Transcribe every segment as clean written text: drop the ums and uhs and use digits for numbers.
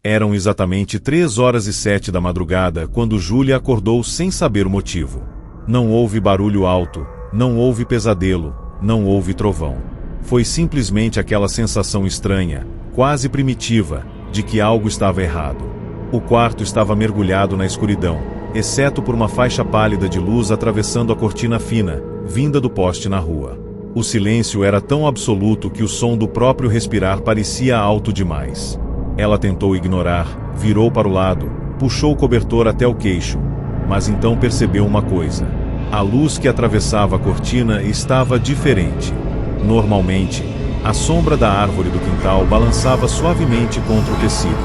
Eram exatamente 3h07 da madrugada quando Júlia acordou sem saber o motivo. Não houve barulho alto, não houve pesadelo, não houve trovão. Foi simplesmente aquela sensação estranha, quase primitiva, de que algo estava errado. O quarto estava mergulhado na escuridão, exceto por uma faixa pálida de luz atravessando a cortina fina, vinda do poste na rua. O silêncio era tão absoluto que o som do próprio respirar parecia alto demais. Ela tentou ignorar, virou para o lado, puxou o cobertor até o queixo, mas então percebeu uma coisa. A luz que atravessava a cortina estava diferente. Normalmente, a sombra da árvore do quintal balançava suavemente contra o tecido.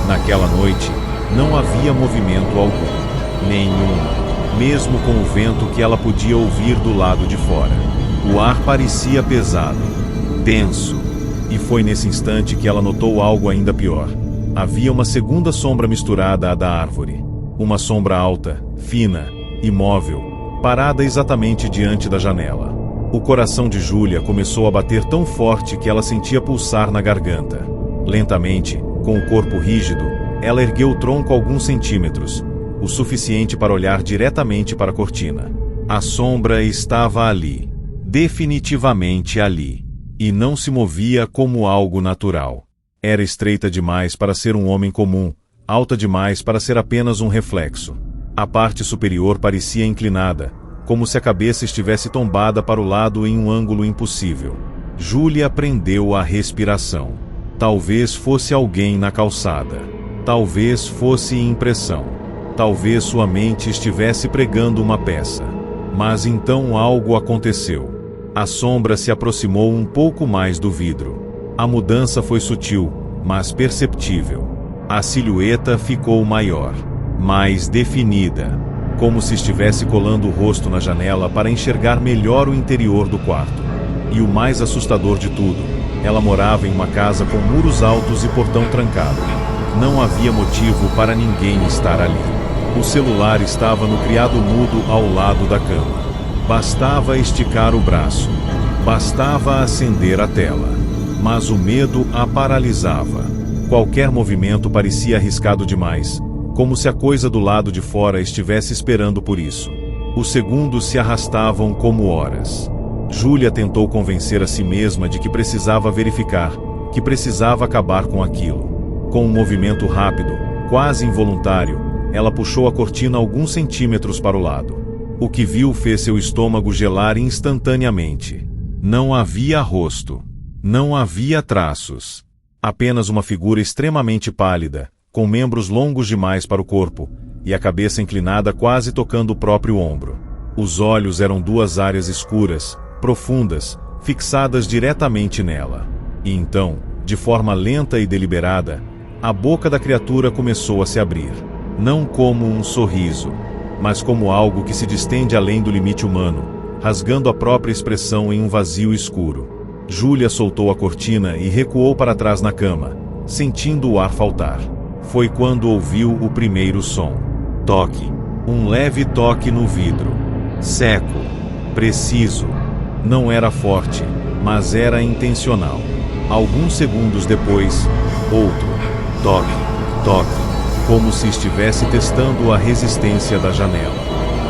Naquela noite, não havia movimento algum. Nenhum, mesmo com o vento que ela podia ouvir do lado de fora. O ar parecia pesado, denso. E foi nesse instante que ela notou algo ainda pior. Havia uma segunda sombra misturada à da árvore. Uma sombra alta, fina, imóvel, parada exatamente diante da janela. O coração de Júlia começou a bater tão forte que ela sentia pulsar na garganta. Lentamente, com o corpo rígido, ela ergueu o tronco alguns centímetros, o suficiente para olhar diretamente para a cortina. A sombra estava ali, definitivamente ali. E não se movia como algo natural. Era estreita demais para ser um homem comum, alta demais para ser apenas um reflexo. A parte superior parecia inclinada, como se a cabeça estivesse tombada para o lado em um ângulo impossível. Júlia prendeu a respiração. Talvez fosse alguém na calçada. Talvez fosse impressão. Talvez sua mente estivesse pregando uma peça. Mas então algo aconteceu. A sombra se aproximou um pouco mais do vidro. A mudança foi sutil, mas perceptível. A silhueta ficou maior, mais definida, como se estivesse colando o rosto na janela para enxergar melhor o interior do quarto. E o mais assustador de tudo, ela morava em uma casa com muros altos e portão trancado. Não havia motivo para ninguém estar ali. O celular estava no criado mudo ao lado da cama. Bastava esticar o braço. Bastava acender a tela. Mas o medo a paralisava. Qualquer movimento parecia arriscado demais, como se a coisa do lado de fora estivesse esperando por isso. Os segundos se arrastavam como horas. Júlia tentou convencer a si mesma de que precisava verificar, que precisava acabar com aquilo. Com um movimento rápido, quase involuntário, ela puxou a cortina alguns centímetros para o lado. O que viu fez seu estômago gelar instantaneamente. Não havia rosto. Não havia traços. Apenas uma figura extremamente pálida, com membros longos demais para o corpo, e a cabeça inclinada quase tocando o próprio ombro. Os olhos eram duas áreas escuras, profundas, fixadas diretamente nela. E então, de forma lenta e deliberada, a boca da criatura começou a se abrir. Não como um sorriso, mas como algo que se distende além do limite humano, rasgando a própria expressão em um vazio escuro. Júlia soltou a cortina e recuou para trás na cama, sentindo o ar faltar. Foi quando ouviu o primeiro som. Toque. Um leve toque no vidro. Seco. Preciso. Não era forte, mas era intencional. Alguns segundos depois, outro. Toque. Toque. Como se estivesse testando a resistência da janela.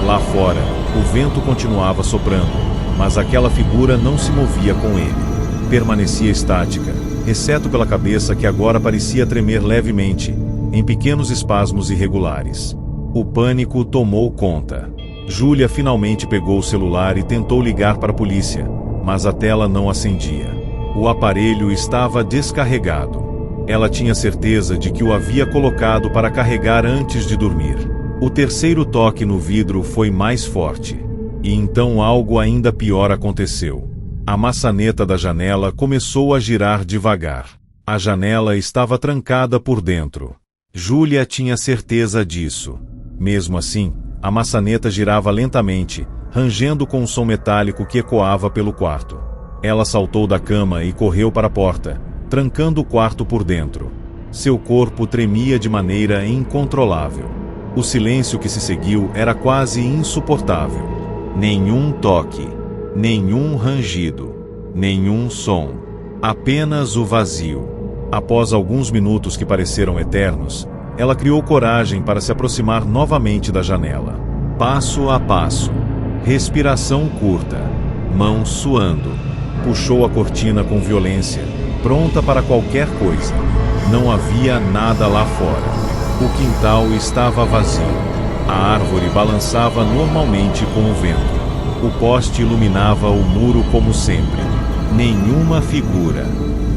Lá fora, o vento continuava soprando, mas aquela figura não se movia com ele. Permanecia estática, exceto pela cabeça que agora parecia tremer levemente, em pequenos espasmos irregulares. O pânico tomou conta. Júlia finalmente pegou o celular e tentou ligar para a polícia, mas a tela não acendia. O aparelho estava descarregado. Ela tinha certeza de que o havia colocado para carregar antes de dormir. O terceiro toque no vidro foi mais forte. E então algo ainda pior aconteceu. A maçaneta da janela começou a girar devagar. A janela estava trancada por dentro. Júlia tinha certeza disso. Mesmo assim, a maçaneta girava lentamente, rangendo com um som metálico que ecoava pelo quarto. Ela saltou da cama e correu para a porta, trancando o quarto por dentro. Seu corpo tremia de maneira incontrolável. O silêncio que se seguiu era quase insuportável. Nenhum toque, nenhum rangido, nenhum som. Apenas o vazio. Após alguns minutos que pareceram eternos, ela criou coragem para se aproximar novamente da janela. Passo a passo. Respiração curta. Mãos suando. Puxou a cortina com violência, pronta para qualquer coisa. Não havia nada lá fora. O quintal estava vazio. A árvore balançava normalmente com o vento. O poste iluminava o muro como sempre. Nenhuma figura,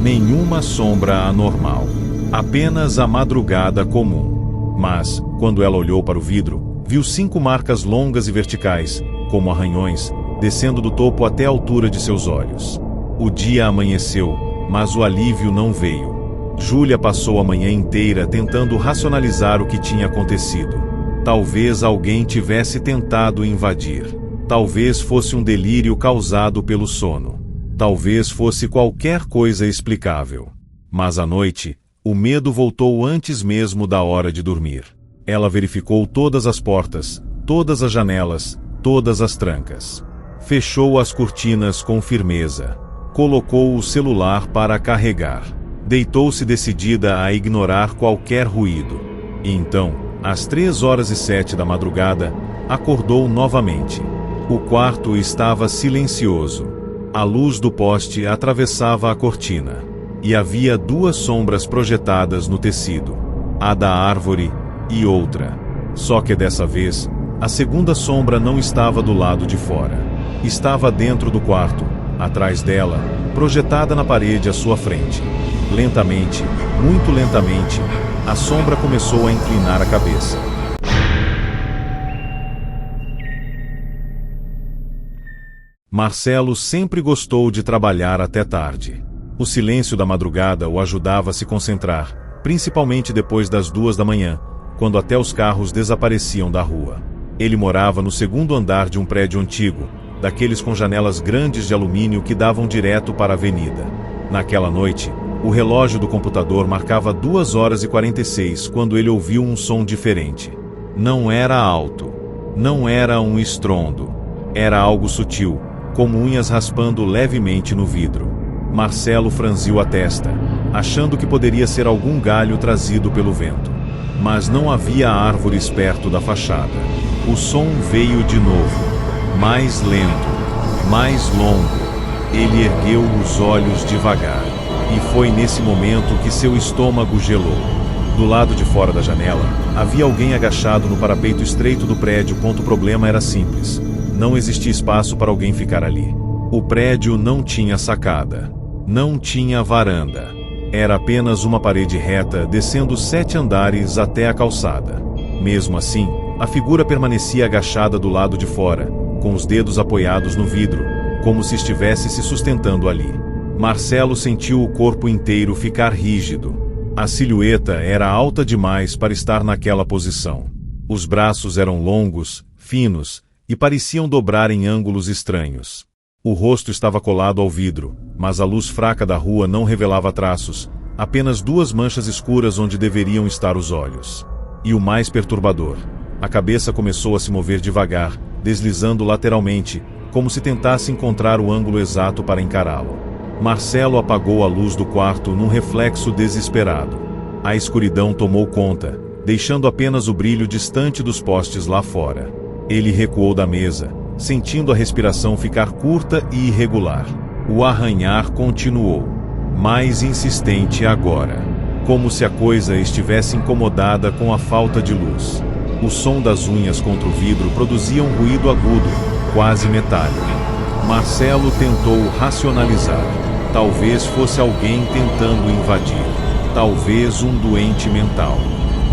nenhuma sombra anormal. Apenas a madrugada comum. Mas, quando ela olhou para o vidro, viu 5 marcas longas e verticais, como arranhões, descendo do topo até a altura de seus olhos. O dia amanheceu, mas o alívio não veio. Júlia passou a manhã inteira tentando racionalizar o que tinha acontecido. Talvez alguém tivesse tentado invadir. Talvez fosse um delírio causado pelo sono. Talvez fosse qualquer coisa explicável. Mas à noite, o medo voltou antes mesmo da hora de dormir. Ela verificou todas as portas, todas as janelas, todas as trancas. Fechou as cortinas com firmeza. Colocou o celular para carregar. Deitou-se decidida a ignorar qualquer ruído. E então, às 3h07 da madrugada, acordou novamente. O quarto estava silencioso. A luz do poste atravessava a cortina. E havia 2 sombras projetadas no tecido. A da árvore e outra. Só que dessa vez, a segunda sombra não estava do lado de fora. Estava dentro do quarto, atrás dela, projetada na parede à sua frente. Lentamente, muito lentamente, a sombra começou a inclinar a cabeça. Marcelo sempre gostou de trabalhar até tarde. O silêncio da madrugada o ajudava a se concentrar, principalmente depois das 2 da manhã, quando até os carros desapareciam da rua. Ele morava no 2º andar de um prédio antigo, daqueles com janelas grandes de alumínio que davam direto para a avenida. Naquela noite, o relógio do computador marcava 2h46 quando ele ouviu um som diferente. Não era alto. Não era um estrondo. Era algo sutil, como unhas raspando levemente no vidro. Marcelo franziu a testa, achando que poderia ser algum galho trazido pelo vento. Mas não havia árvores perto da fachada. O som veio de novo. Mais lento, mais longo. Ele ergueu os olhos devagar. E foi nesse momento que seu estômago gelou. Do lado de fora da janela, havia alguém agachado no parapeito estreito do prédio. O problema era simples. Não existia espaço para alguém ficar ali. O prédio não tinha sacada. Não tinha varanda. Era apenas uma parede reta descendo 7 andares até a calçada. Mesmo assim, a figura permanecia agachada do lado de fora, com os dedos apoiados no vidro, como se estivesse se sustentando ali. Marcelo sentiu o corpo inteiro ficar rígido. A silhueta era alta demais para estar naquela posição. Os braços eram longos, finos, e pareciam dobrar em ângulos estranhos. O rosto estava colado ao vidro, mas a luz fraca da rua não revelava traços, apenas 2 manchas escuras onde deveriam estar os olhos. E o mais perturbador, a cabeça começou a se mover devagar, deslizando lateralmente, como se tentasse encontrar o ângulo exato para encará-lo. Marcelo apagou a luz do quarto num reflexo desesperado. A escuridão tomou conta, deixando apenas o brilho distante dos postes lá fora. Ele recuou da mesa, sentindo a respiração ficar curta e irregular. O arranhar continuou, mais insistente agora, como se a coisa estivesse incomodada com a falta de luz. O som das unhas contra o vidro produzia um ruído agudo, quase metálico. Marcelo tentou racionalizar. Talvez fosse alguém tentando invadir. Talvez um doente mental.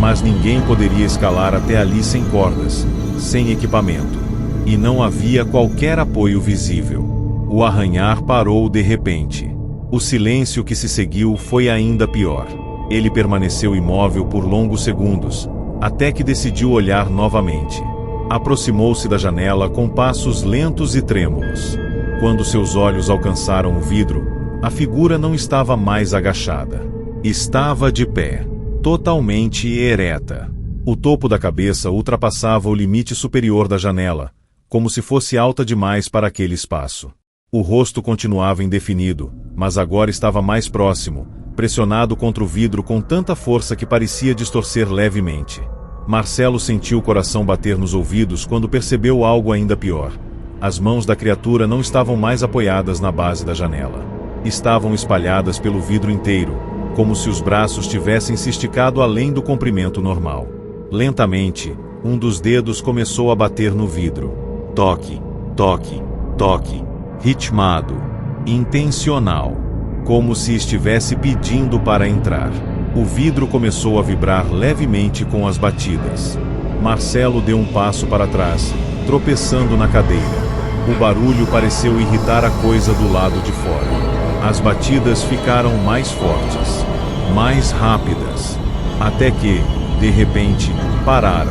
Mas ninguém poderia escalar até ali sem cordas, sem equipamento. E não havia qualquer apoio visível. O arranhar parou de repente. O silêncio que se seguiu foi ainda pior. Ele permaneceu imóvel por longos segundos, até que decidiu olhar novamente. Aproximou-se da janela com passos lentos e trêmulos. Quando seus olhos alcançaram o vidro, a figura não estava mais agachada. Estava de pé, totalmente ereta. O topo da cabeça ultrapassava o limite superior da janela, como se fosse alta demais para aquele espaço. O rosto continuava indefinido, mas agora estava mais próximo, pressionado contra o vidro com tanta força que parecia distorcer levemente. Marcelo sentiu o coração bater nos ouvidos quando percebeu algo ainda pior. As mãos da criatura não estavam mais apoiadas na base da janela. Estavam espalhadas pelo vidro inteiro, como se os braços tivessem se esticado além do comprimento normal. Lentamente, um dos dedos começou a bater no vidro. Toque, toque, toque. Ritmado, intencional, como se estivesse pedindo para entrar. O vidro começou a vibrar levemente com as batidas. Marcelo deu um passo para trás, tropeçando na cadeira. O barulho pareceu irritar a coisa do lado de fora. As batidas ficaram mais fortes, mais rápidas, até que, de repente, pararam.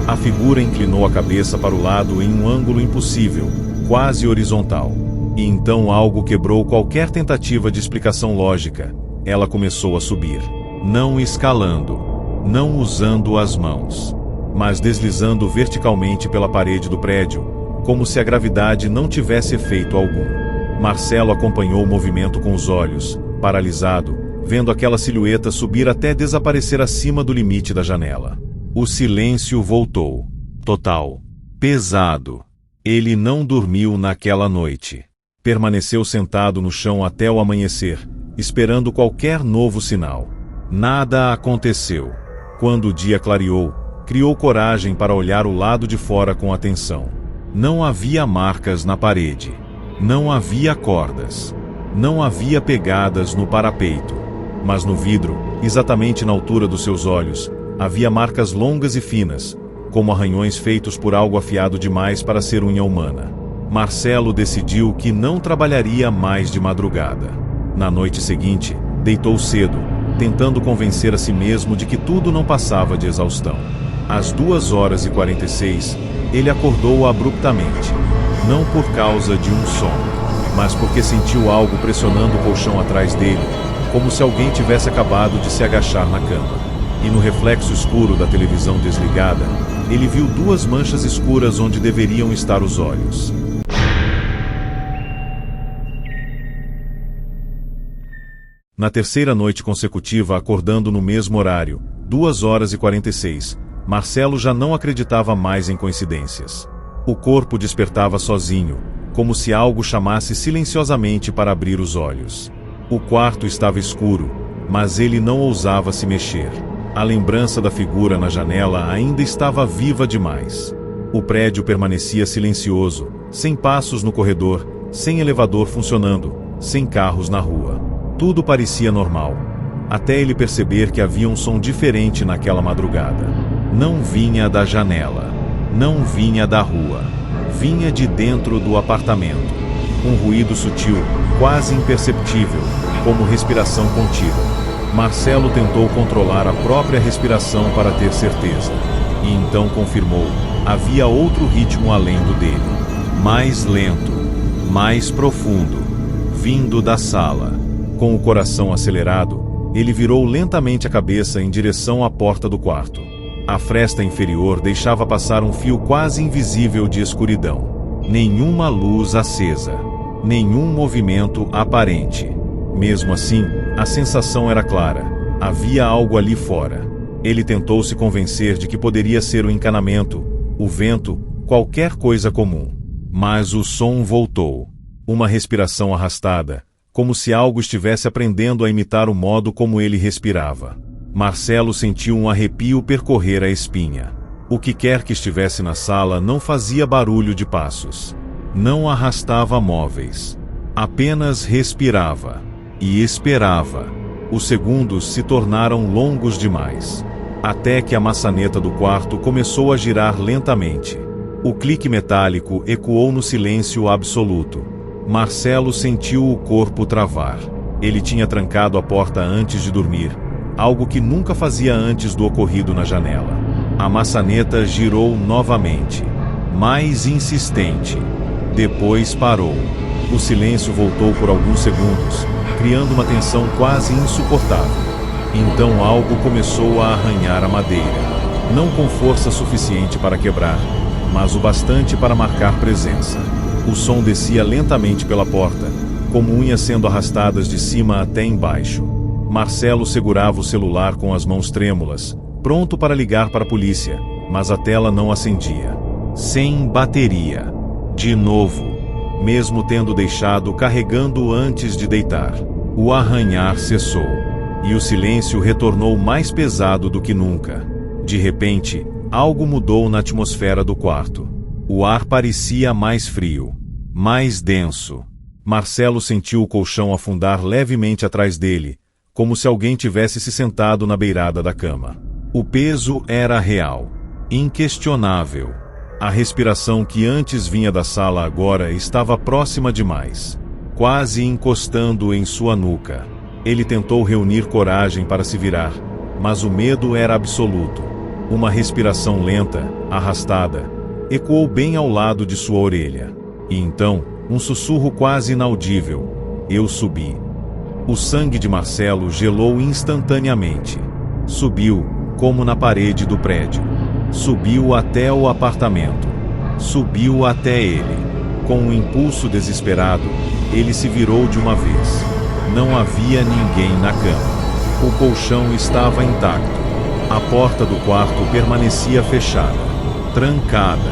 A figura inclinou a cabeça para o lado em um ângulo impossível, quase horizontal. E então algo quebrou qualquer tentativa de explicação lógica. Ela começou a subir. Não escalando, não usando as mãos, mas deslizando verticalmente pela parede do prédio, como se a gravidade não tivesse efeito algum. Marcelo acompanhou o movimento com os olhos, paralisado, vendo aquela silhueta subir até desaparecer acima do limite da janela. O silêncio voltou. Total. Pesado. Ele não dormiu naquela noite. Permaneceu sentado no chão até o amanhecer, esperando qualquer novo sinal. Nada aconteceu. Quando o dia clareou, criou coragem para olhar o lado de fora com atenção. Não havia marcas na parede. Não havia cordas. Não havia pegadas no parapeito. Mas no vidro, exatamente na altura dos seus olhos, havia marcas longas e finas, como arranhões feitos por algo afiado demais para ser unha humana. Marcelo decidiu que não trabalharia mais de madrugada. Na noite seguinte, deitou cedo, tentando convencer a si mesmo de que tudo não passava de exaustão. Às 2h46, ele acordou abruptamente, não por causa de um sono, mas porque sentiu algo pressionando o colchão atrás dele, como se alguém tivesse acabado de se agachar na cama. E no reflexo escuro da televisão desligada, ele viu duas manchas escuras onde deveriam estar os olhos. Na terceira noite consecutiva, acordando no mesmo horário, 2h46, Marcelo já não acreditava mais em coincidências. O corpo despertava sozinho, como se algo chamasse silenciosamente para abrir os olhos. O quarto estava escuro, mas ele não ousava se mexer. A lembrança da figura na janela ainda estava viva demais. O prédio permanecia silencioso, sem passos no corredor, sem elevador funcionando, sem carros na rua. Tudo parecia normal, até ele perceber que havia um som diferente naquela madrugada. Não vinha da janela, não vinha da rua, vinha de dentro do apartamento. Um ruído sutil, quase imperceptível, como respiração contida. Marcelo tentou controlar a própria respiração para ter certeza. E então confirmou, havia outro ritmo além do dele. Mais lento, mais profundo, vindo da sala. Com o coração acelerado, ele virou lentamente a cabeça em direção à porta do quarto. A fresta inferior deixava passar um fio quase invisível de escuridão. Nenhuma luz acesa. Nenhum movimento aparente. Mesmo assim, a sensação era clara. Havia algo ali fora. Ele tentou se convencer de que poderia ser o encanamento, o vento, qualquer coisa comum. Mas o som voltou. Uma respiração arrastada, como se algo estivesse aprendendo a imitar o modo como ele respirava. Marcelo sentiu um arrepio percorrer a espinha. O que quer que estivesse na sala não fazia barulho de passos. Não arrastava móveis. Apenas respirava. E esperava. Os segundos se tornaram longos demais. Até que a maçaneta do quarto começou a girar lentamente. O clique metálico ecoou no silêncio absoluto. Marcelo sentiu o corpo travar. Ele tinha trancado a porta antes de dormir, algo que nunca fazia antes do ocorrido na janela. A maçaneta girou novamente, mais insistente. Depois parou. O silêncio voltou por alguns segundos, criando uma tensão quase insuportável. Então algo começou a arranhar a madeira. Não com força suficiente para quebrar, mas o bastante para marcar presença. O som descia lentamente pela porta, como unhas sendo arrastadas de cima até embaixo. Marcelo segurava o celular com as mãos trêmulas, pronto para ligar para a polícia, mas a tela não acendia. Sem bateria. De novo, mesmo tendo deixado carregando antes de deitar. O arranhar cessou, e o silêncio retornou mais pesado do que nunca. De repente, algo mudou na atmosfera do quarto. O ar parecia mais frio, mais denso. Marcelo sentiu o colchão afundar levemente atrás dele, como se alguém tivesse se sentado na beirada da cama. O peso era real, inquestionável. A respiração que antes vinha da sala agora estava próxima demais, quase encostando em sua nuca. Ele tentou reunir coragem para se virar, mas o medo era absoluto. Uma respiração lenta, arrastada, ecoou bem ao lado de sua orelha. E então, um sussurro quase inaudível: "Eu subi." O sangue de Marcelo gelou instantaneamente. Subiu, como na parede do prédio. Subiu até o apartamento. Subiu até ele. Com um impulso desesperado, ele se virou de uma vez. Não havia ninguém na cama. O colchão estava intacto. A porta do quarto permanecia fechada, trancada.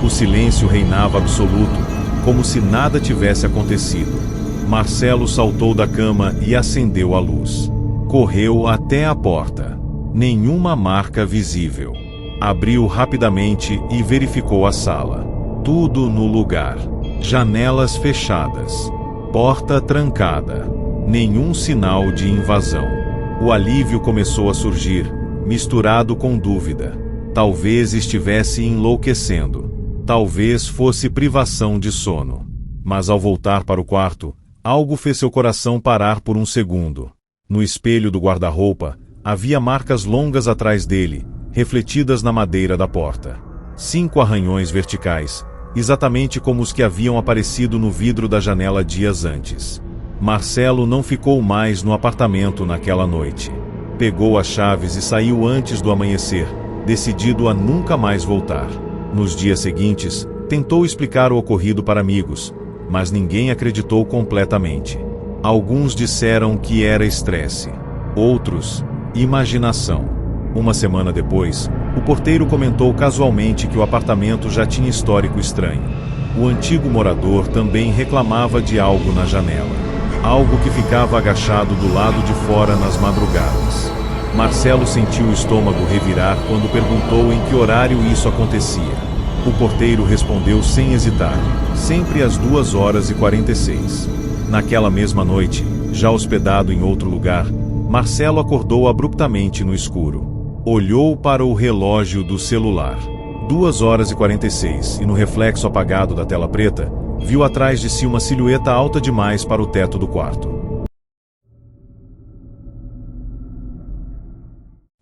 O silêncio reinava absoluto, como se nada tivesse acontecido. Marcelo saltou da cama e acendeu a luz. Correu até a porta. Nenhuma marca visível. Abriu rapidamente e verificou a sala. Tudo no lugar. Janelas fechadas. Porta trancada. Nenhum sinal de invasão. O alívio começou a surgir, misturado com dúvida. Talvez estivesse enlouquecendo. Talvez fosse privação de sono. Mas ao voltar para o quarto, algo fez seu coração parar por um segundo. No espelho do guarda-roupa, havia marcas longas atrás dele, refletidas na madeira da porta. 5 arranhões verticais, exatamente como os que haviam aparecido no vidro da janela dias antes. Marcelo não ficou mais no apartamento naquela noite. Pegou as chaves e saiu antes do amanhecer, decidido a nunca mais voltar. Nos dias seguintes, tentou explicar o ocorrido para amigos, mas ninguém acreditou completamente. Alguns disseram que era estresse. Outros, imaginação. Uma semana depois, o porteiro comentou casualmente que o apartamento já tinha histórico estranho. O antigo morador também reclamava de algo na janela. Algo que ficava agachado do lado de fora nas madrugadas. Marcelo sentiu o estômago revirar quando perguntou em que horário isso acontecia. O porteiro respondeu sem hesitar: sempre às 2h46. Naquela mesma noite, já hospedado em outro lugar, Marcelo acordou abruptamente no escuro. Olhou para o relógio do celular. 2h46, e no reflexo apagado da tela preta, viu atrás de si uma silhueta alta demais para o teto do quarto.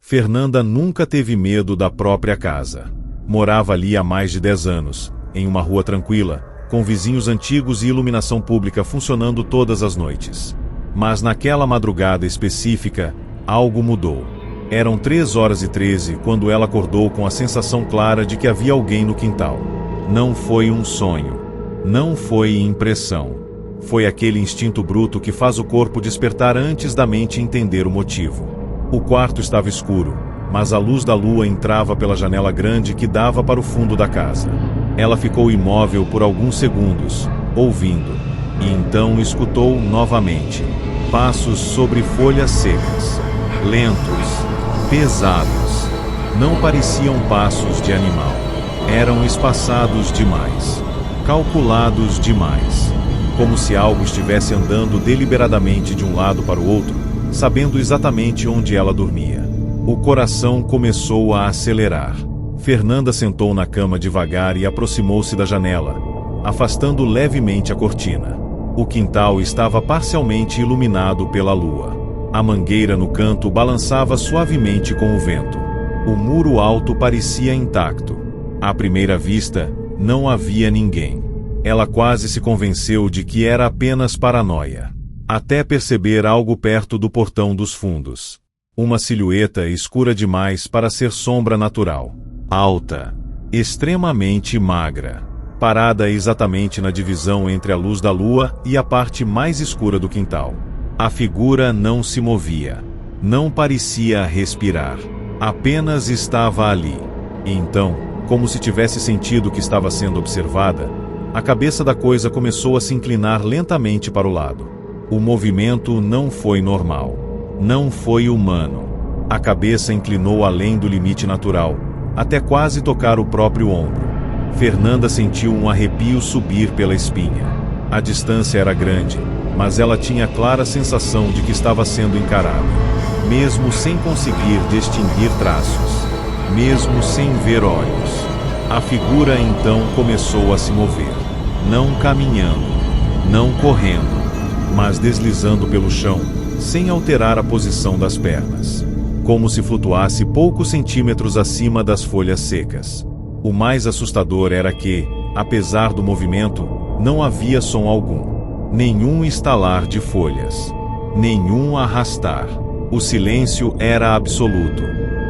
Fernanda nunca teve medo da própria casa. Morava ali há mais de 10 anos, em uma rua tranquila, com vizinhos antigos e iluminação pública funcionando todas as noites. Mas naquela madrugada específica, algo mudou. Eram 3h13 quando ela acordou com a sensação clara de que havia alguém no quintal. Não foi um sonho. Não foi impressão. Foi aquele instinto bruto que faz o corpo despertar antes da mente entender o motivo. O quarto estava escuro, mas a luz da lua entrava pela janela grande que dava para o fundo da casa. Ela ficou imóvel por alguns segundos, ouvindo, e então escutou novamente. Passos sobre folhas secas. Lentos. Pesados. Não pareciam passos de animal. Eram espaçados demais. Calculados demais. Como se algo estivesse andando deliberadamente de um lado para o outro, sabendo exatamente onde ela dormia. O coração começou a acelerar. Fernanda sentou na cama devagar e aproximou-se da janela, afastando levemente a cortina. O quintal estava parcialmente iluminado pela lua. A mangueira no canto balançava suavemente com o vento. O muro alto parecia intacto. À primeira vista, não havia ninguém. Ela quase se convenceu de que era apenas paranoia. Até perceber algo perto do portão dos fundos. Uma silhueta escura demais para ser sombra natural. Alta. Extremamente magra. Parada exatamente na divisão entre a luz da lua e a parte mais escura do quintal. A figura não se movia. Não parecia respirar. Apenas estava ali. E então, como se tivesse sentido que estava sendo observada, a cabeça da coisa começou a se inclinar lentamente para o lado. O movimento não foi normal. Não foi humano. A cabeça inclinou além do limite natural, até quase tocar o próprio ombro. Fernanda sentiu um arrepio subir pela espinha. A distância era grande, mas ela tinha a clara sensação de que estava sendo encarada. Mesmo sem conseguir distinguir traços. Mesmo sem ver olhos. A figura então começou a se mover. Não caminhando, não correndo, mas deslizando pelo chão, sem alterar a posição das pernas. Como se flutuasse poucos centímetros acima das folhas secas. O mais assustador era que, apesar do movimento, não havia som algum. Nenhum estalar de folhas. Nenhum arrastar. O silêncio era absoluto.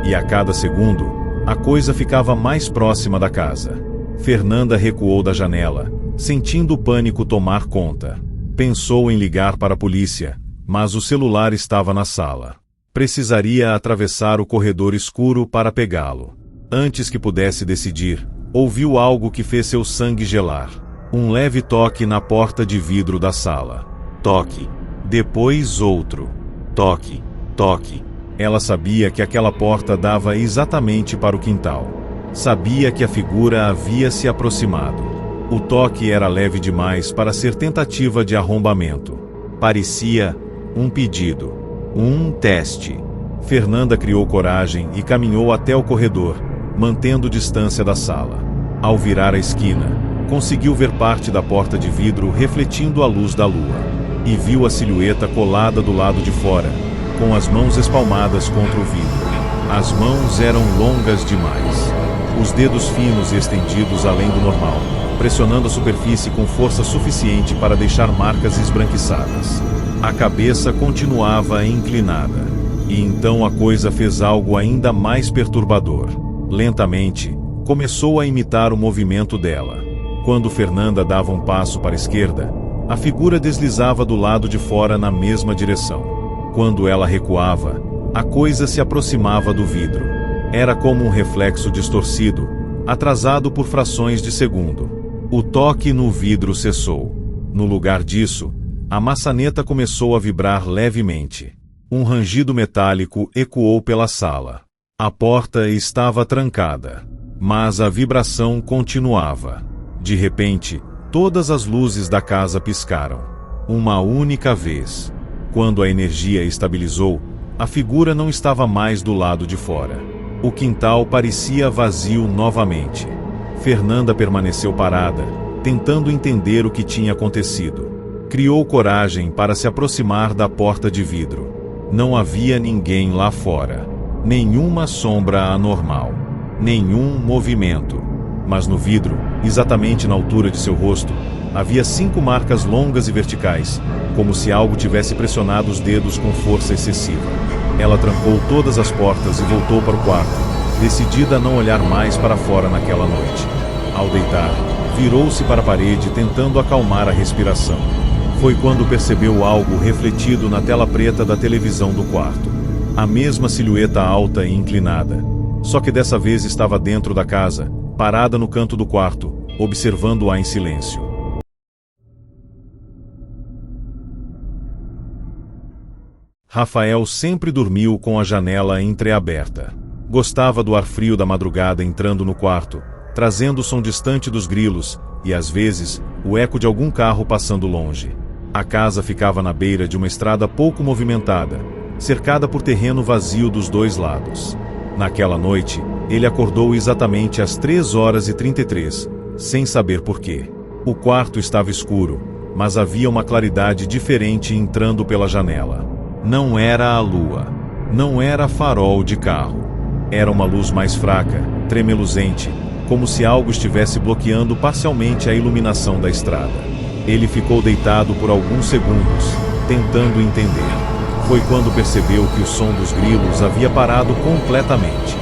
E a cada segundo, a coisa ficava mais próxima da casa. Fernanda recuou da janela, sentindo o pânico tomar conta. Pensou em ligar para a polícia, mas o celular estava na sala. Precisaria atravessar o corredor escuro para pegá-lo. Antes que pudesse decidir, ouviu algo que fez seu sangue gelar. Um leve toque na porta de vidro da sala. Toque. Depois outro. Toque. Toque. Ela sabia que aquela porta dava exatamente para o quintal. Sabia que a figura havia se aproximado. O toque era leve demais para ser tentativa de arrombamento. Parecia um pedido. Um teste. Fernanda criou coragem e caminhou até o corredor, mantendo distância da sala. Ao virar a esquina, conseguiu ver parte da porta de vidro refletindo a luz da lua. E viu a silhueta colada do lado de fora, com as mãos espalmadas contra o vidro. As mãos eram longas demais. Os dedos finos e estendidos além do normal, pressionando a superfície com força suficiente para deixar marcas esbranquiçadas. A cabeça continuava inclinada. E então a coisa fez algo ainda mais perturbador. Lentamente, começou a imitar o movimento dela. Quando Fernanda dava um passo para a esquerda, a figura deslizava do lado de fora na mesma direção. Quando ela recuava, a coisa se aproximava do vidro. Era como um reflexo distorcido, atrasado por frações de segundo. O toque no vidro cessou. No lugar disso, a maçaneta começou a vibrar levemente. Um rangido metálico ecoou pela sala. A porta estava trancada, mas a vibração continuava. De repente, todas as luzes da casa piscaram. Uma única vez. Quando a energia estabilizou, a figura não estava mais do lado de fora. O quintal parecia vazio novamente. Fernanda permaneceu parada, tentando entender o que tinha acontecido. Criou coragem para se aproximar da porta de vidro. Não havia ninguém lá fora. Nenhuma sombra anormal. Nenhum movimento. Mas no vidro, exatamente na altura de seu rosto, havia 5 marcas longas e verticais, como se algo tivesse pressionado os dedos com força excessiva. Ela trancou todas as portas e voltou para o quarto, decidida a não olhar mais para fora naquela noite. Ao deitar, virou-se para a parede tentando acalmar a respiração. Foi quando percebeu algo refletido na tela preta da televisão do quarto. A mesma silhueta alta e inclinada. Só que dessa vez estava dentro da casa, parada no canto do quarto, observando-a em silêncio. Rafael sempre dormiu com a janela entreaberta. Gostava do ar frio da madrugada entrando no quarto, trazendo o som distante dos grilos e, às vezes, o eco de algum carro passando longe. A casa ficava na beira de uma estrada pouco movimentada, cercada por terreno vazio dos dois lados. Naquela noite, ele acordou exatamente às 3h33, sem saber porquê. O quarto estava escuro, mas havia uma claridade diferente entrando pela janela. Não era a lua. Não era farol de carro. Era uma luz mais fraca, tremeluzente, como se algo estivesse bloqueando parcialmente a iluminação da estrada. Ele ficou deitado por alguns segundos, tentando entender. Foi quando percebeu que o som dos grilos havia parado completamente.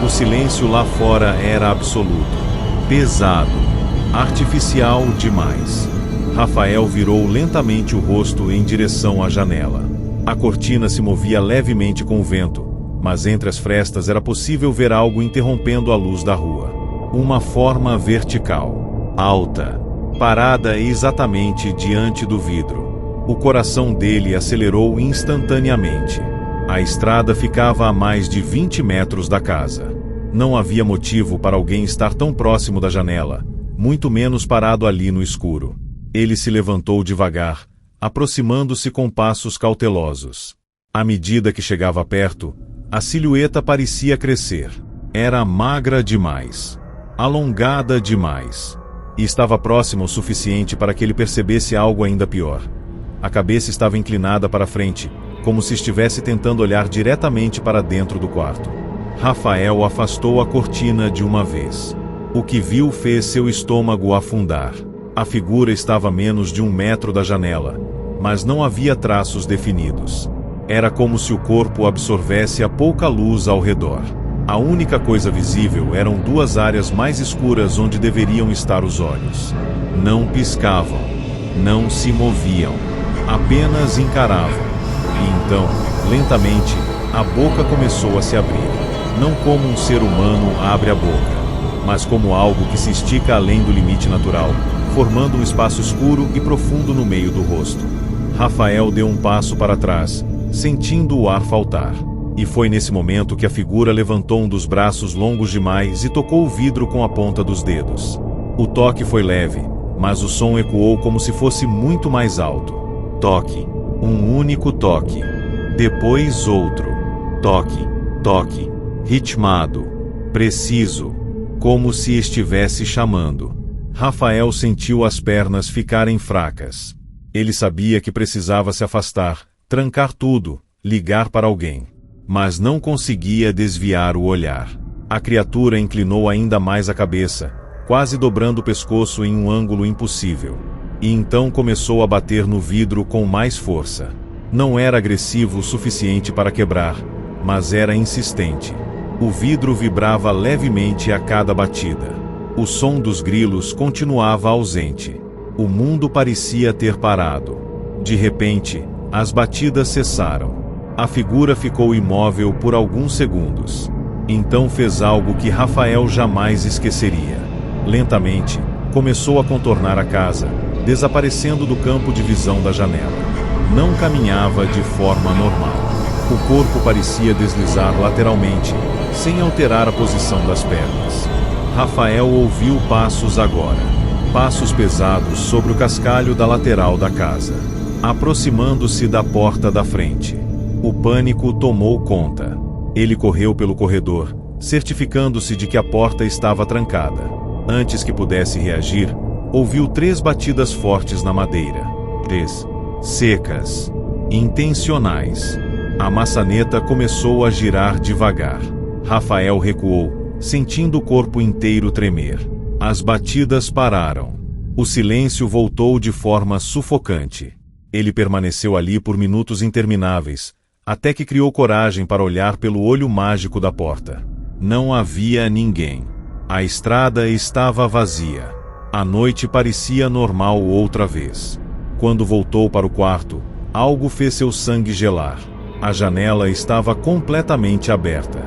O silêncio lá fora era absoluto, pesado, artificial demais. Rafael virou lentamente o rosto em direção à janela. A cortina se movia levemente com o vento, mas entre as frestas era possível ver algo interrompendo a luz da rua. Uma forma vertical, alta, parada exatamente diante do vidro. O coração dele acelerou instantaneamente. A estrada ficava a mais de 20 metros da casa. Não havia motivo para alguém estar tão próximo da janela, muito menos parado ali no escuro. Ele se levantou devagar, aproximando-se com passos cautelosos. À medida que chegava perto, a silhueta parecia crescer. Era magra demais, alongada demais, e estava próxima o suficiente para que ele percebesse algo ainda pior. A cabeça estava inclinada para frente, como se estivesse tentando olhar diretamente para dentro do quarto. Rafael afastou a cortina de uma vez. O que viu fez seu estômago afundar. A figura estava a menos de 1 metro da janela, mas não havia traços definidos. Era como se o corpo absorvesse a pouca luz ao redor. A única coisa visível eram 2 áreas mais escuras onde deveriam estar os olhos. Não piscavam, não se moviam, apenas encaravam. E então, lentamente, a boca começou a se abrir. Não como um ser humano abre a boca, mas como algo que se estica além do limite natural, formando um espaço escuro e profundo no meio do rosto. Rafael deu um passo para trás, sentindo o ar faltar. E foi nesse momento que a figura levantou um dos braços longos demais e tocou o vidro com a ponta dos dedos. O toque foi leve, mas o som ecoou como se fosse muito mais alto. Toque. Um único toque. Depois outro. Toque. Toque. Ritmado. Preciso. Como se estivesse chamando. Rafael sentiu as pernas ficarem fracas. Ele sabia que precisava se afastar, trancar tudo, ligar para alguém. Mas não conseguia desviar o olhar. A criatura inclinou ainda mais a cabeça, quase dobrando o pescoço em um ângulo impossível. E então começou a bater no vidro com mais força. Não era agressivo o suficiente para quebrar, mas era insistente. O vidro vibrava levemente a cada batida. O som dos grilos continuava ausente. O mundo parecia ter parado. De repente, as batidas cessaram. A figura ficou imóvel por alguns segundos. Então fez algo que Rafael jamais esqueceria. Lentamente, começou a contornar a casa, desaparecendo do campo de visão da janela. Não caminhava de forma normal. O corpo parecia deslizar lateralmente, sem alterar a posição das pernas. Rafael ouviu passos agora. Passos pesados sobre o cascalho da lateral da casa, aproximando-se da porta da frente. O pânico tomou conta. Ele correu pelo corredor, certificando-se de que a porta estava trancada. Antes que pudesse reagir, ouviu 3 batidas fortes na madeira. 3. Secas. Intencionais. A maçaneta começou a girar devagar. Rafael recuou, sentindo o corpo inteiro tremer. As batidas pararam. O silêncio voltou de forma sufocante. Ele permaneceu ali por minutos intermináveis, até que criou coragem para olhar pelo olho mágico da porta. Não havia ninguém. A estrada estava vazia. A noite parecia normal outra vez. Quando voltou para o quarto, algo fez seu sangue gelar. A janela estava completamente aberta.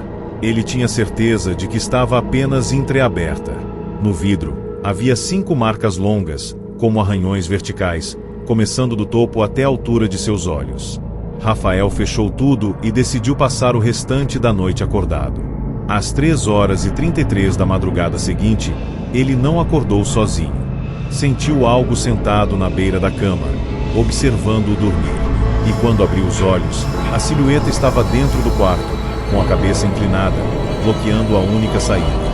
Ele tinha certeza de que estava apenas entreaberta. No vidro, havia 5 marcas longas, como arranhões verticais, começando do topo até a altura de seus olhos. Rafael fechou tudo e decidiu passar o restante da noite acordado. Às 3h33 da madrugada seguinte, ele não acordou sozinho. Sentiu algo sentado na beira da cama, observando-o dormir. E quando abriu os olhos, a silhueta estava dentro do quarto, com a cabeça inclinada, bloqueando a única saída.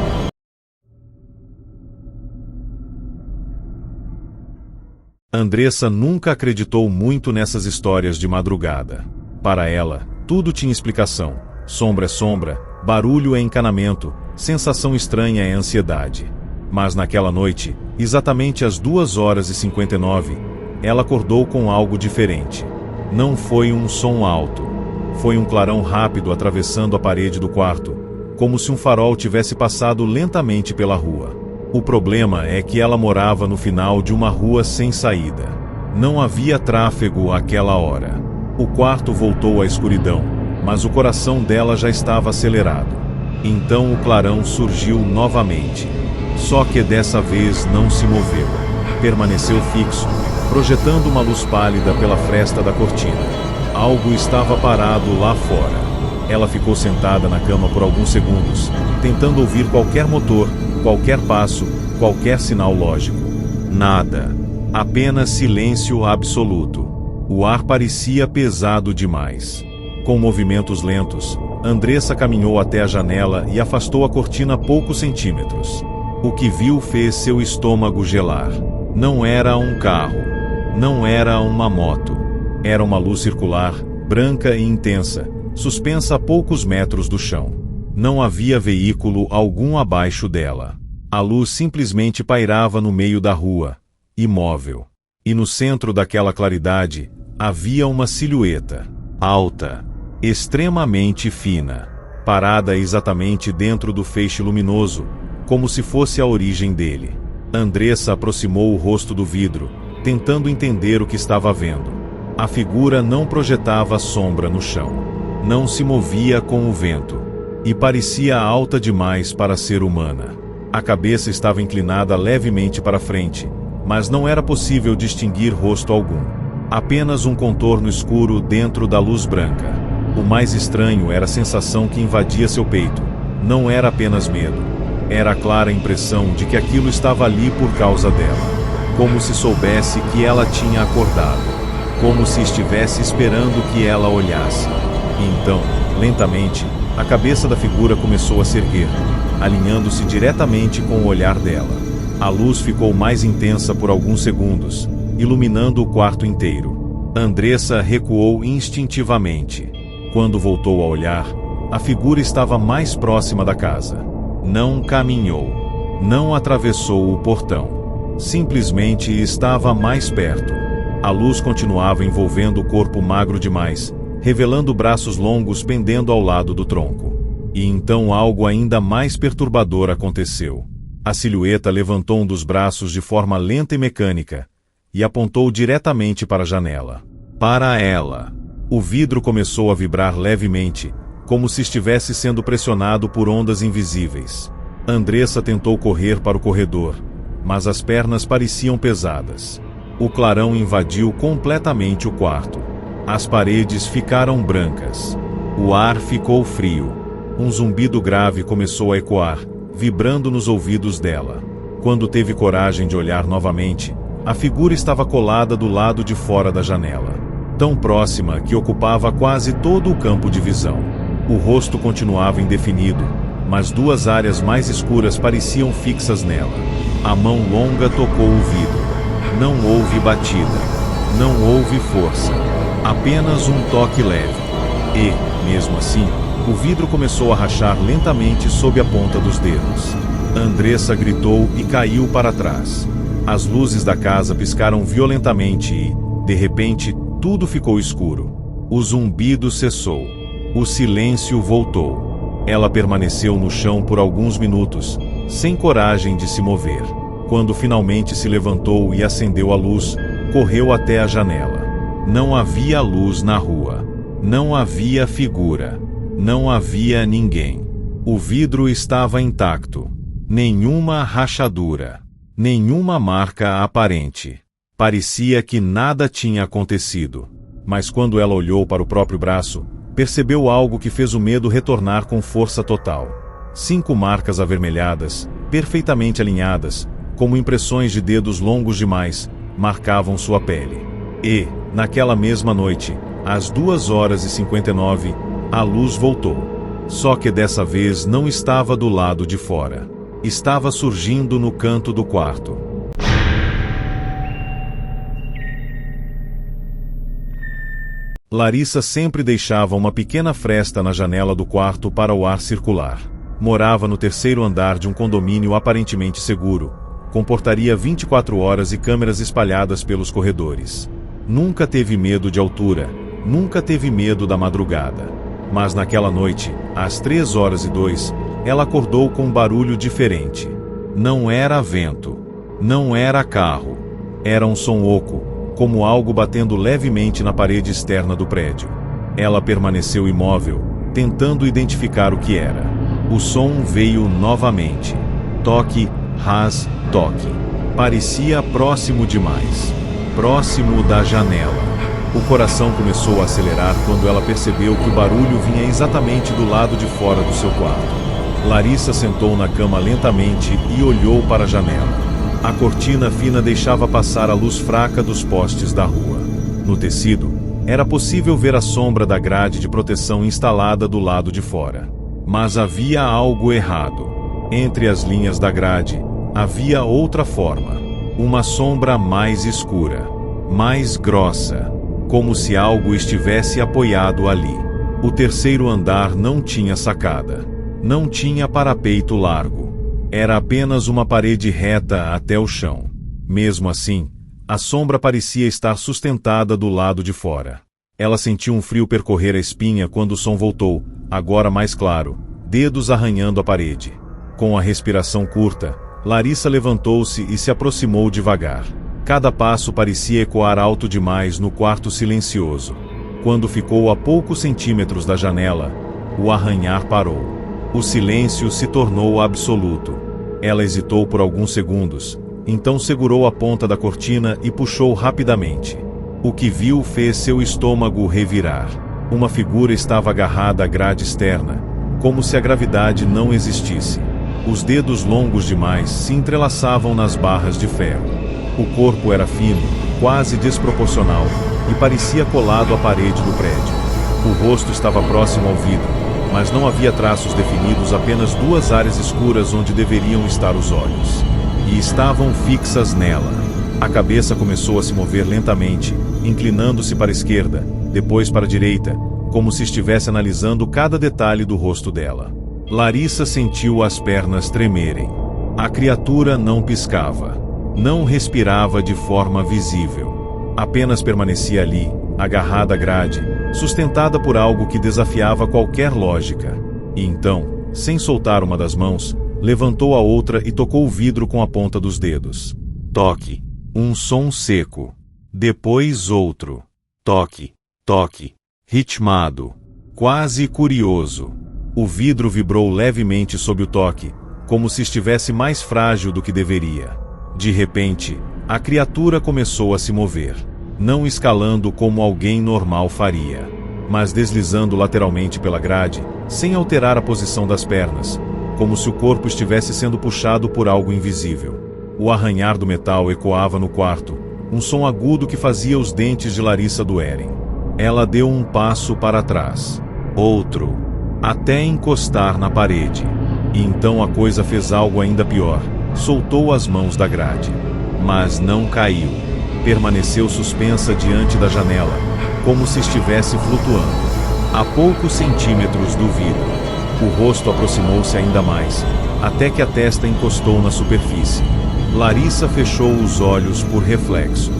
Andressa nunca acreditou muito nessas histórias de madrugada. Para ela, tudo tinha explicação. Sombra é sombra, barulho é encanamento, sensação estranha é ansiedade. Mas naquela noite, exatamente às 2h59, ela acordou com algo diferente. Não foi um som alto. Foi um clarão rápido atravessando a parede do quarto, como se um farol tivesse passado lentamente pela rua. O problema é que ela morava no final de uma rua sem saída. Não havia tráfego àquela hora. O quarto voltou à escuridão, mas o coração dela já estava acelerado. Então o clarão surgiu novamente. Só que dessa vez não se moveu. Permaneceu fixo, projetando uma luz pálida pela fresta da cortina. Algo estava parado lá fora. Ela ficou sentada na cama por alguns segundos, tentando ouvir qualquer motor, qualquer passo, qualquer sinal lógico. Nada. Apenas silêncio absoluto. O ar parecia pesado demais. Com movimentos lentos, Andressa caminhou até a janela e afastou a cortina poucos centímetros. O que viu fez seu estômago gelar. Não era um carro. Não era uma moto. Era uma luz circular, branca e intensa, suspensa a poucos metros do chão. Não havia veículo algum abaixo dela. A luz simplesmente pairava no meio da rua, imóvel. E no centro daquela claridade, havia uma silhueta, alta, extremamente fina, parada exatamente dentro do feixe luminoso, como se fosse a origem dele. Andressa aproximou o rosto do vidro, tentando entender o que estava vendo. A figura não projetava sombra no chão. Não se movia com o vento. E parecia alta demais para ser humana. A cabeça estava inclinada levemente para frente, mas não era possível distinguir rosto algum. Apenas um contorno escuro dentro da luz branca. O mais estranho era a sensação que invadia seu peito. Não era apenas medo. Era a clara impressão de que aquilo estava ali por causa dela. Como se soubesse que ela tinha acordado. Como se estivesse esperando que ela olhasse. E então, lentamente, a cabeça da figura começou a se erguer, alinhando-se diretamente com o olhar dela. A luz ficou mais intensa por alguns segundos, iluminando o quarto inteiro. Andressa recuou instintivamente. Quando voltou a olhar, a figura estava mais próxima da casa. Não caminhou. Não atravessou o portão. Simplesmente estava mais perto. A luz continuava envolvendo o corpo magro demais, revelando braços longos pendendo ao lado do tronco. E então algo ainda mais perturbador aconteceu. A silhueta levantou um dos braços de forma lenta e mecânica, e apontou diretamente para a janela. Para ela. O vidro começou a vibrar levemente, como se estivesse sendo pressionado por ondas invisíveis. Andressa tentou correr para o corredor, mas as pernas pareciam pesadas. O clarão invadiu completamente o quarto. As paredes ficaram brancas. O ar ficou frio. Um zumbido grave começou a ecoar, vibrando nos ouvidos dela. Quando teve coragem de olhar novamente, a figura estava colada do lado de fora da janela, tão próxima que ocupava quase todo o campo de visão. O rosto continuava indefinido, mas duas áreas mais escuras pareciam fixas nela. A mão longa tocou o vidro. Não houve batida. Não houve força. Apenas um toque leve. E, mesmo assim, o vidro começou a rachar lentamente sob a ponta dos dedos. Andressa gritou e caiu para trás. As luzes da casa piscaram violentamente e, de repente, tudo ficou escuro. O zumbido cessou. O silêncio voltou. Ela permaneceu no chão por alguns minutos, sem coragem de se mover. Quando finalmente se levantou e acendeu a luz, correu até a janela. Não havia luz na rua. Não havia figura. Não havia ninguém. O vidro estava intacto. Nenhuma rachadura. Nenhuma marca aparente. Parecia que nada tinha acontecido. Mas quando ela olhou para o próprio braço, percebeu algo que fez o medo retornar com força total. 5 marcas avermelhadas, perfeitamente alinhadas, como impressões de dedos longos demais, marcavam sua pele. E, naquela mesma noite, às 2h59, a luz voltou. Só que dessa vez não estava do lado de fora. Estava surgindo no canto do quarto. Larissa sempre deixava uma pequena fresta na janela do quarto para o ar circular. Morava no 3º andar de um condomínio aparentemente seguro, com portaria 24 horas e câmeras espalhadas pelos corredores. Nunca teve medo de altura, Nunca teve medo da madrugada. Mas naquela noite, às 3h02, ela acordou com um barulho diferente. Não era vento. Não era carro. Era um som oco, como algo batendo levemente na parede externa do prédio. Ela permaneceu imóvel, tentando identificar o que era. O som veio novamente. Toque, ras, toque. Parecia próximo demais. Próximo da janela. O coração começou a acelerar quando ela percebeu que o barulho vinha exatamente do lado de fora do seu quarto. Larissa sentou na cama lentamente e olhou para a janela. A cortina fina deixava passar a luz fraca dos postes da rua. No tecido, era possível ver a sombra da grade de proteção instalada do lado de fora. Mas havia algo errado. Entre as linhas da grade, havia outra forma. Uma sombra mais escura, mais grossa, como se algo estivesse apoiado ali. O terceiro andar não tinha sacada. Não tinha parapeito largo. Era apenas uma parede reta até o chão. Mesmo assim, a sombra parecia estar sustentada do lado de fora. Ela sentiu um frio percorrer a espinha quando o som voltou, agora mais claro, dedos arranhando a parede. Com a respiração curta, Larissa levantou-se e se aproximou devagar. Cada passo parecia ecoar alto demais no quarto silencioso. Quando ficou a poucos centímetros da janela, o arranhar parou. O silêncio se tornou absoluto. Ela hesitou por alguns segundos, então segurou a ponta da cortina e puxou rapidamente. O que viu fez seu estômago revirar. Uma figura estava agarrada à grade externa, como se a gravidade não existisse. Os dedos longos demais se entrelaçavam nas barras de ferro. O corpo era fino, quase desproporcional, e parecia colado à parede do prédio. O rosto estava próximo ao vidro, mas não havia traços definidos, apenas duas áreas escuras onde deveriam estar os olhos. E estavam fixas nela. A cabeça começou a se mover lentamente, inclinando-se para a esquerda, depois para a direita, como se estivesse analisando cada detalhe do rosto dela. Larissa sentiu as pernas tremerem. A criatura não piscava. Não respirava de forma visível. Apenas permanecia ali, agarrada à grade, sustentada por algo que desafiava qualquer lógica. E então, sem soltar uma das mãos, levantou a outra e tocou o vidro com a ponta dos dedos. Toque. Um som seco. Depois outro. Toque. Toque. Ritmado. Quase curioso. O vidro vibrou levemente sob o toque, como se estivesse mais frágil do que deveria. De repente, a criatura começou a se mover. Não escalando como alguém normal faria, mas deslizando lateralmente pela grade, sem alterar a posição das pernas, como se o corpo estivesse sendo puxado por algo invisível. O arranhar do metal ecoava no quarto, um som agudo que fazia os dentes de Larissa doerem. Ela deu um passo para trás, outro, até encostar na parede. E então a coisa fez algo ainda pior. Soltou as mãos da grade. Mas não caiu. Permaneceu suspensa diante da janela, como se estivesse flutuando, a poucos centímetros do vidro. O rosto aproximou-se ainda mais, até que a testa encostou na superfície. Larissa fechou os olhos por reflexo.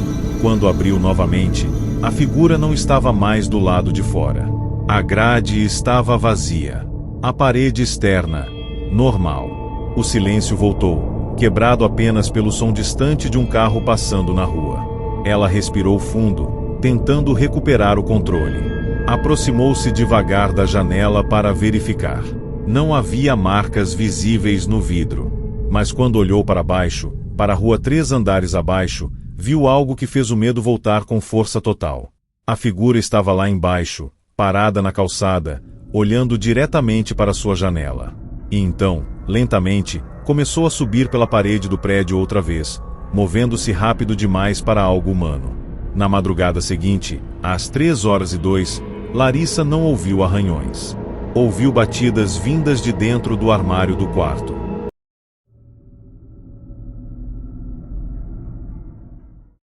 Quando abriu novamente, a figura não estava mais do lado de fora. A grade estava vazia. A parede externa, normal. O silêncio voltou, quebrado apenas pelo som distante de um carro passando na rua. Ela respirou fundo, tentando recuperar o controle. Aproximou-se devagar da janela para verificar. Não havia marcas visíveis no vidro. Mas quando olhou para baixo, para a rua 3 andares abaixo, viu algo que fez o medo voltar com força total. A figura estava lá embaixo, parada na calçada, olhando diretamente para sua janela. E então, lentamente, começou a subir pela parede do prédio outra vez, movendo-se rápido demais para algo humano. Na madrugada seguinte, às 3h02, Larissa não ouviu arranhões. Ouviu batidas vindas de dentro do armário do quarto.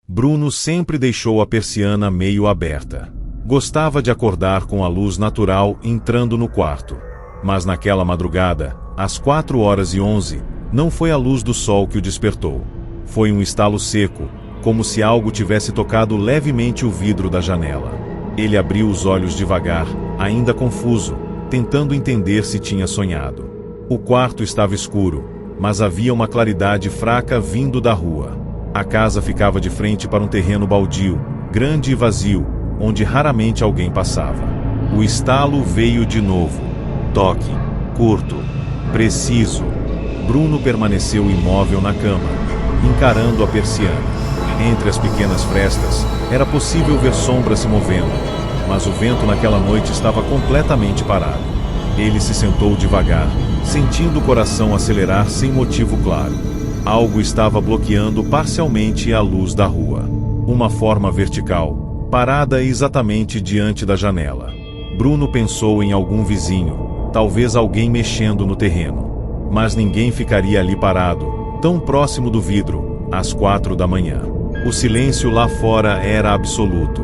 Bruno sempre deixou a persiana meio aberta. Gostava de acordar com a luz natural entrando no quarto. Mas naquela madrugada, às 4h11, não foi a luz do sol que o despertou. Foi um estalo seco, como se algo tivesse tocado levemente o vidro da janela. Ele abriu os olhos devagar, ainda confuso, tentando entender se tinha sonhado. O quarto estava escuro, mas havia uma claridade fraca vindo da rua. A casa ficava de frente para um terreno baldio, grande e vazio, onde raramente alguém passava. O estalo veio de novo. Toque. Curto. Preciso. Bruno permaneceu imóvel na cama, encarando a persiana. Entre as pequenas frestas, era possível ver sombras se movendo, mas o vento naquela noite estava completamente parado. Ele se sentou devagar, sentindo o coração acelerar sem motivo claro. Algo estava bloqueando parcialmente a luz da rua. Uma forma vertical, parada exatamente diante da janela. Bruno pensou em algum vizinho, talvez alguém mexendo no terreno. Mas ninguém ficaria ali parado, tão próximo do vidro, às 4 da manhã. O silêncio lá fora era absoluto.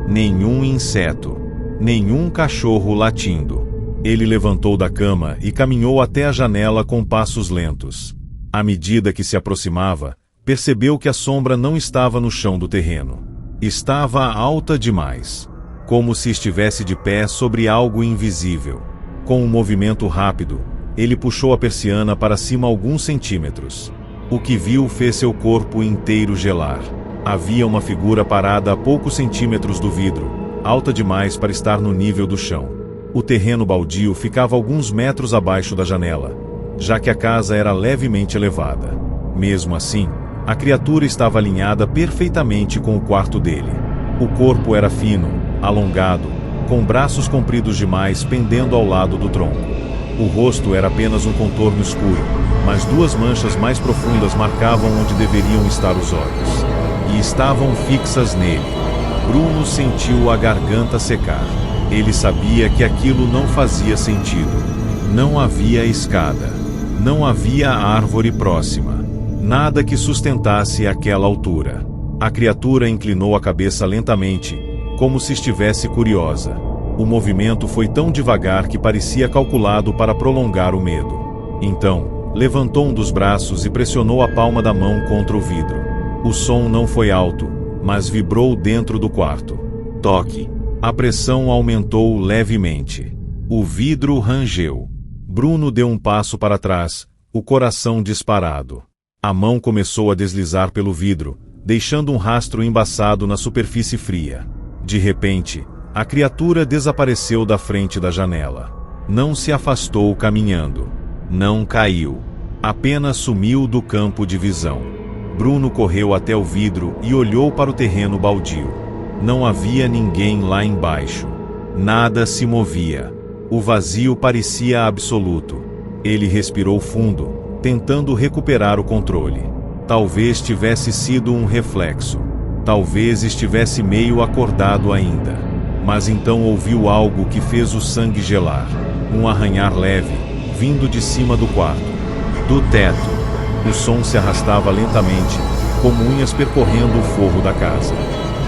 Nenhum inseto, nenhum cachorro latindo. Ele levantou da cama e caminhou até a janela com passos lentos. À medida que se aproximava, percebeu que a sombra não estava no chão do terreno. Estava alta demais, como se estivesse de pé sobre algo invisível. Com um movimento rápido, ele puxou a persiana para cima alguns centímetros. O que viu fez seu corpo inteiro gelar. Havia uma figura parada a poucos centímetros do vidro, alta demais para estar no nível do chão. O terreno baldio ficava alguns metros abaixo da janela, já que a casa era levemente elevada. Mesmo assim, a criatura estava alinhada perfeitamente com o quarto dele. O corpo era fino, alongado, com braços compridos demais pendendo ao lado do tronco. O rosto era apenas um contorno escuro, mas duas manchas mais profundas marcavam onde deveriam estar os olhos. E estavam fixas nele. Bruno sentiu a garganta secar. Ele sabia que aquilo não fazia sentido. Não havia escada. Não havia árvore próxima. Nada que sustentasse aquela altura. A criatura inclinou a cabeça lentamente, como se estivesse curiosa. O movimento foi tão devagar que parecia calculado para prolongar o medo. Então, levantou um dos braços e pressionou a palma da mão contra o vidro. O som não foi alto, mas vibrou dentro do quarto. Toque. A pressão aumentou levemente. O vidro rangeu. Bruno deu um passo para trás, o coração disparado. A mão começou a deslizar pelo vidro, deixando um rastro embaçado na superfície fria. De repente, a criatura desapareceu da frente da janela. Não se afastou caminhando. Não caiu. Apenas sumiu do campo de visão. Bruno correu até o vidro e olhou para o terreno baldio. Não havia ninguém lá embaixo. Nada se movia. O vazio parecia absoluto. Ele respirou fundo, tentando recuperar o controle. Talvez tivesse sido um reflexo. Talvez estivesse meio acordado ainda. Mas então ouviu algo que fez o sangue gelar. Um arranhar leve, vindo de cima do quarto. Do teto. O som se arrastava lentamente, como unhas percorrendo o forro da casa.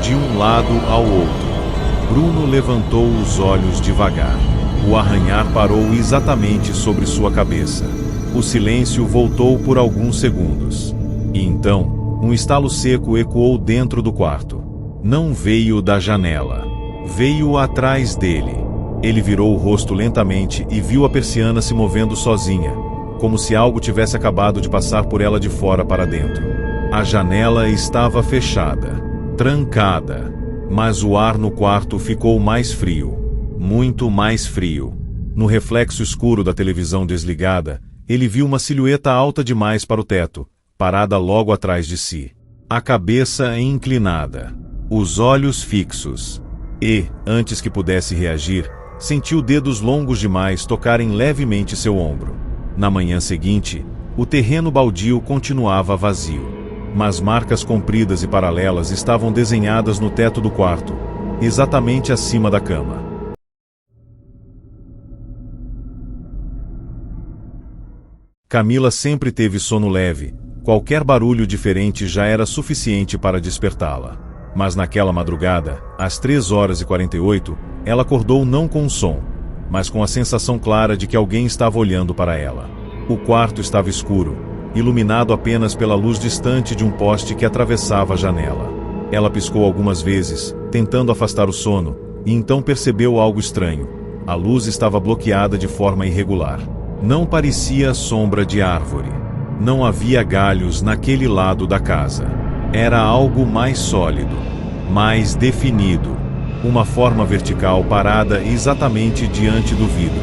De um lado ao outro. Bruno levantou os olhos devagar. O arranhar parou exatamente sobre sua cabeça. O silêncio voltou por alguns segundos. E então, um estalo seco ecoou dentro do quarto. Não veio da janela. Veio atrás dele. Ele virou o rosto lentamente e viu a persiana se movendo sozinha, como se algo tivesse acabado de passar por ela de fora para dentro. A janela estava fechada, trancada, mas o ar no quarto ficou mais frio, muito mais frio. No reflexo escuro da televisão desligada, ele viu uma silhueta alta demais para o teto, parada logo atrás de si. A cabeça inclinada, os olhos fixos. E, antes que pudesse reagir, sentiu dedos longos demais tocarem levemente seu ombro. Na manhã seguinte, o terreno baldio continuava vazio. Mas marcas compridas e paralelas estavam desenhadas no teto do quarto, exatamente acima da cama. Camila sempre teve sono leve. Qualquer barulho diferente já era suficiente para despertá-la. Mas naquela madrugada, às 3h48, ela acordou não com um som, mas com a sensação clara de que alguém estava olhando para ela. O quarto estava escuro, iluminado apenas pela luz distante de um poste que atravessava a janela. Ela piscou algumas vezes, tentando afastar o sono, e então percebeu algo estranho. A luz estava bloqueada de forma irregular. Não parecia sombra de árvore. Não havia galhos naquele lado da casa. Era algo mais sólido, mais definido. Uma forma vertical parada exatamente diante do vidro.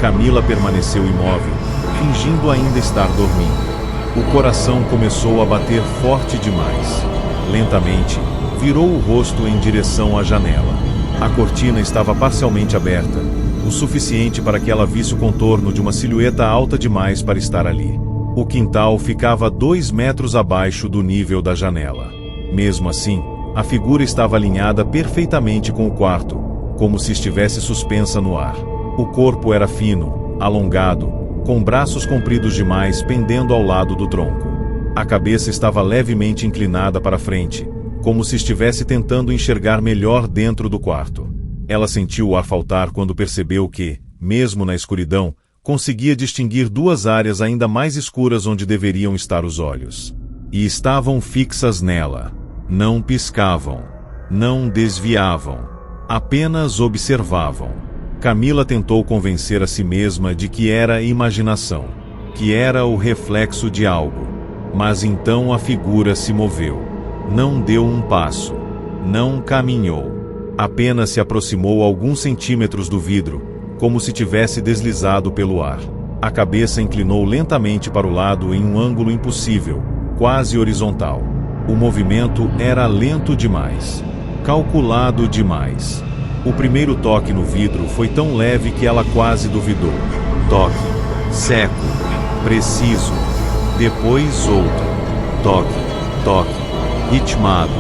Camila permaneceu imóvel, fingindo ainda estar dormindo. O coração começou a bater forte demais. Lentamente, virou o rosto em direção à janela. A cortina estava parcialmente aberta, o suficiente para que ela visse o contorno de uma silhueta alta demais para estar ali. O quintal ficava 2 metros abaixo do nível da janela. Mesmo assim, a figura estava alinhada perfeitamente com o quarto, como se estivesse suspensa no ar. O corpo era fino, alongado, com braços compridos demais pendendo ao lado do tronco. A cabeça estava levemente inclinada para frente, como se estivesse tentando enxergar melhor dentro do quarto. Ela sentiu o ar faltar quando percebeu que, mesmo na escuridão, conseguia distinguir 2 áreas ainda mais escuras onde deveriam estar os olhos. E estavam fixas nela. Não piscavam. Não desviavam. Apenas observavam. Camila tentou convencer a si mesma de que era imaginação, que era o reflexo de algo. Mas então a figura se moveu. Não deu um passo. Não caminhou. Apenas se aproximou alguns centímetros do vidro, como se tivesse deslizado pelo ar. A cabeça inclinou lentamente para o lado em um ângulo impossível, quase horizontal. O movimento era lento demais, calculado demais. O primeiro toque no vidro foi tão leve que ela quase duvidou. Toque, seco, preciso. Depois outro. Toque, toque, ritmado,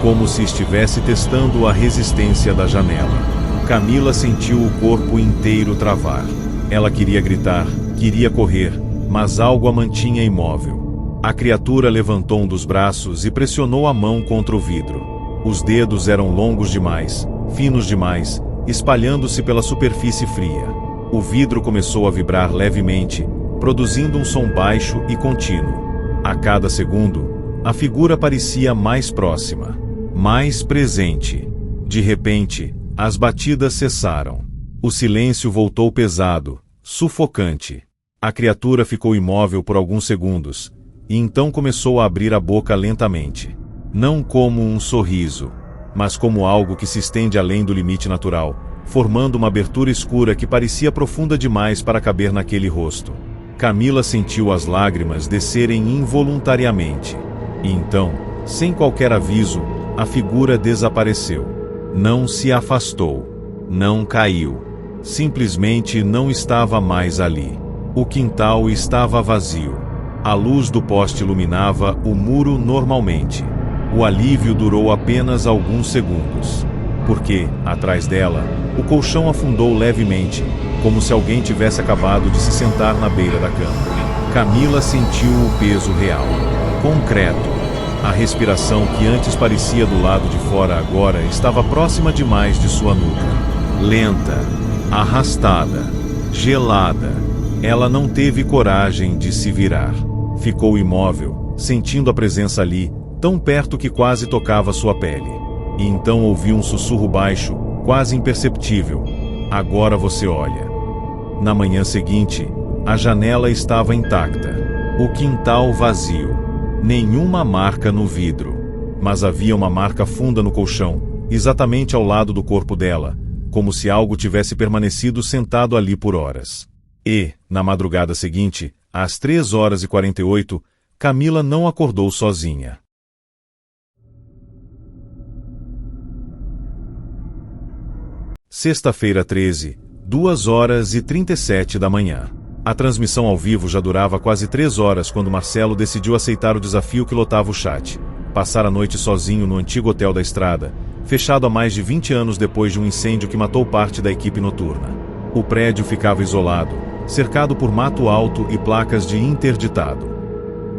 como se estivesse testando a resistência da janela. Camila sentiu o corpo inteiro travar. Ela queria gritar, queria correr, mas algo a mantinha imóvel. A criatura levantou um dos braços e pressionou a mão contra o vidro. Os dedos eram longos demais, finos demais, espalhando-se pela superfície fria. O vidro começou a vibrar levemente, produzindo um som baixo e contínuo. A cada segundo, a figura parecia mais próxima, mais presente. De repente, as batidas cessaram. O silêncio voltou pesado, sufocante. A criatura ficou imóvel por alguns segundos, e então começou a abrir a boca lentamente. Não como um sorriso, mas como algo que se estende além do limite natural, formando uma abertura escura que parecia profunda demais para caber naquele rosto. Camila sentiu as lágrimas descerem involuntariamente. E então, sem qualquer aviso, a figura desapareceu. Não se afastou. Não caiu. Simplesmente não estava mais ali. O quintal estava vazio. A luz do poste iluminava o muro normalmente. O alívio durou apenas alguns segundos. Porque, atrás dela, o colchão afundou levemente, como se alguém tivesse acabado de se sentar na beira da cama. Camila sentiu o peso real. Concreto. A respiração que antes parecia do lado de fora agora estava próxima demais de sua nuca. Lenta, arrastada, gelada. Ela não teve coragem de se virar. Ficou imóvel, sentindo a presença ali, tão perto que quase tocava sua pele. E então ouviu um sussurro baixo, quase imperceptível. Agora você olha. Na manhã seguinte, a janela estava intacta. O quintal vazio. Nenhuma marca no vidro. Mas havia uma marca funda no colchão, exatamente ao lado do corpo dela, como se algo tivesse permanecido sentado ali por horas. E, na madrugada seguinte, às 3h48, Camila não acordou sozinha. Sexta-feira 13, 2h37 da manhã. A transmissão ao vivo já durava quase 3 horas quando Marcelo decidiu aceitar o desafio que lotava o chat. Passar a noite sozinho no antigo hotel da Estrada, fechado há mais de 20 anos depois de um incêndio que matou parte da equipe noturna. O prédio ficava isolado, cercado por mato alto e placas de interditado.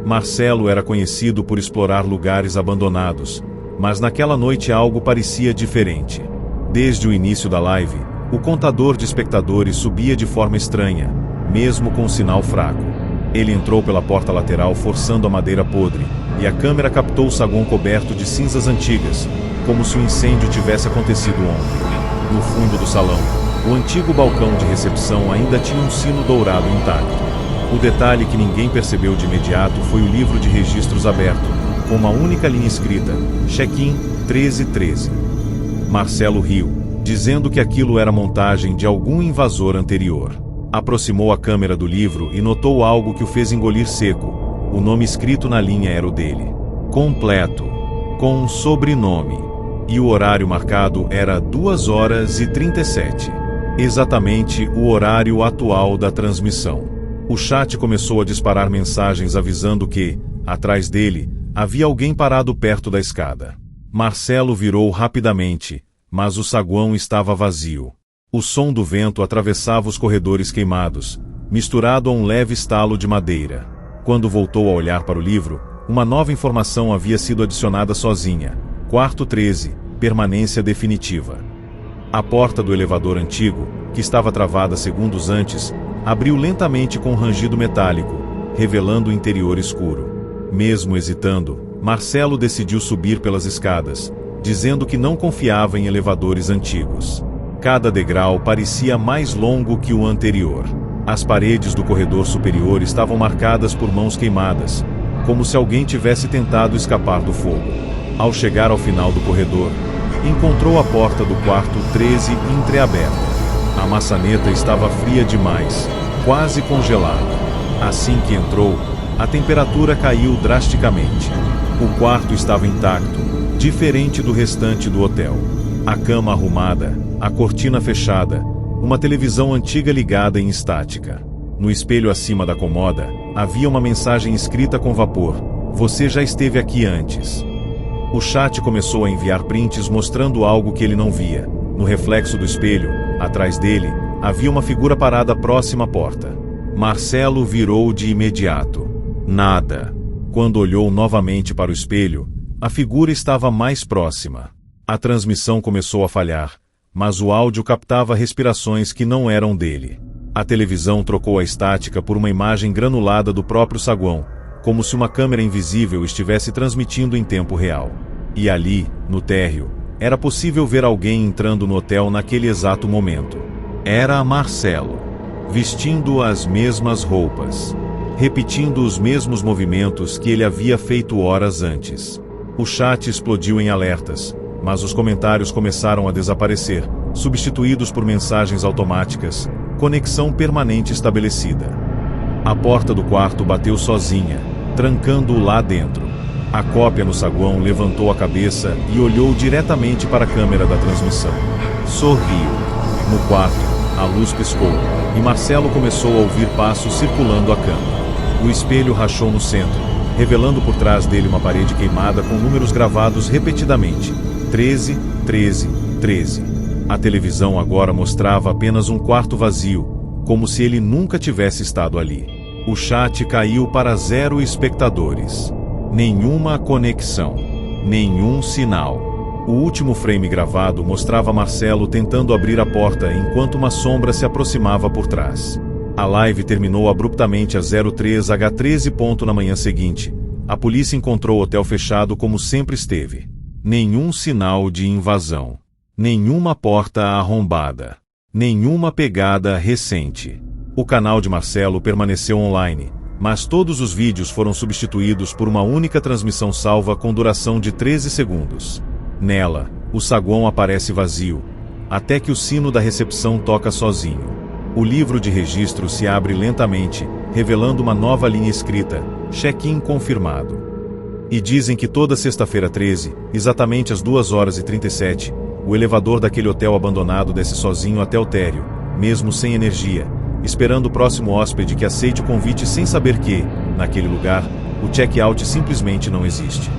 Marcelo era conhecido por explorar lugares abandonados, mas naquela noite algo parecia diferente. Desde o início da live, o contador de espectadores subia de forma estranha, mesmo com um sinal fraco. Ele entrou pela porta lateral forçando a madeira podre, e a câmera captou o saguão coberto de cinzas antigas, como se o incêndio tivesse acontecido ontem. No fundo do salão, o antigo balcão de recepção ainda tinha um sino dourado intacto. O detalhe que ninguém percebeu de imediato foi o livro de registros aberto, com uma única linha escrita: check-in 1313. Marcelo riu, dizendo que aquilo era montagem de algum invasor anterior. Aproximou a câmera do livro e notou algo que o fez engolir seco. O nome escrito na linha era o dele. Completo. Com um sobrenome. E o horário marcado era 2h37. Exatamente o horário atual da transmissão. O chat começou a disparar mensagens avisando que, atrás dele, havia alguém parado perto da escada. Marcelo virou rapidamente, mas o saguão estava vazio. O som do vento atravessava os corredores queimados, misturado a um leve estalo de madeira. Quando voltou a olhar para o livro, uma nova informação havia sido adicionada sozinha. Quarto 13, permanência definitiva. A porta do elevador antigo, que estava travada segundos antes, abriu lentamente com um rangido metálico, revelando o interior escuro. Mesmo hesitando, Marcelo decidiu subir pelas escadas, dizendo que não confiava em elevadores antigos. Cada degrau parecia mais longo que o anterior. As paredes do corredor superior estavam marcadas por mãos queimadas, como se alguém tivesse tentado escapar do fogo. Ao chegar ao final do corredor, encontrou a porta do quarto 13 entreaberta. A maçaneta estava fria demais, quase congelada. Assim que entrou, a temperatura caiu drasticamente. O quarto estava intacto, diferente do restante do hotel. A cama arrumada, a cortina fechada, uma televisão antiga ligada em estática. No espelho acima da comoda, havia uma mensagem escrita com vapor: "Você já esteve aqui antes." O chat começou a enviar prints mostrando algo que ele não via. No reflexo do espelho, atrás dele, havia uma figura parada próxima à porta. Marcelo virou de imediato. Nada. Quando olhou novamente para o espelho, a figura estava mais próxima. A transmissão começou a falhar, mas o áudio captava respirações que não eram dele. A televisão trocou a estática por uma imagem granulada do próprio saguão, como se uma câmera invisível estivesse transmitindo em tempo real. E ali, no térreo, era possível ver alguém entrando no hotel naquele exato momento. Era Marcelo, vestindo as mesmas roupas, repetindo os mesmos movimentos que ele havia feito horas antes. O chat explodiu em alertas, mas os comentários começaram a desaparecer, substituídos por mensagens automáticas: conexão permanente estabelecida. A porta do quarto bateu sozinha, trancando-o lá dentro. A cópia no saguão levantou a cabeça e olhou diretamente para a câmera da transmissão. Sorriu. No quarto, a luz piscou, e Marcelo começou a ouvir passos circulando a cama. O espelho rachou no centro, revelando por trás dele uma parede queimada com números gravados repetidamente: 13, 13, 13. A televisão agora mostrava apenas um quarto vazio, como se ele nunca tivesse estado ali. O chat caiu para 0 espectadores. Nenhuma conexão. Nenhum sinal. O último frame gravado mostrava Marcelo tentando abrir a porta enquanto uma sombra se aproximava por trás. A live terminou abruptamente às 03h13 na manhã seguinte. A polícia encontrou o hotel fechado como sempre esteve. Nenhum sinal de invasão. Nenhuma porta arrombada. Nenhuma pegada recente. O canal de Marcelo permaneceu online, mas todos os vídeos foram substituídos por uma única transmissão salva com duração de 13 segundos. Nela, o saguão aparece vazio, até que o sino da recepção toca sozinho. O livro de registro se abre lentamente, revelando uma nova linha escrita: check-in confirmado. E dizem que toda sexta-feira 13, exatamente às 2h37, o elevador daquele hotel abandonado desce sozinho até o térreo, mesmo sem energia, esperando o próximo hóspede que aceite o convite sem saber que, naquele lugar, o check-out simplesmente não existe.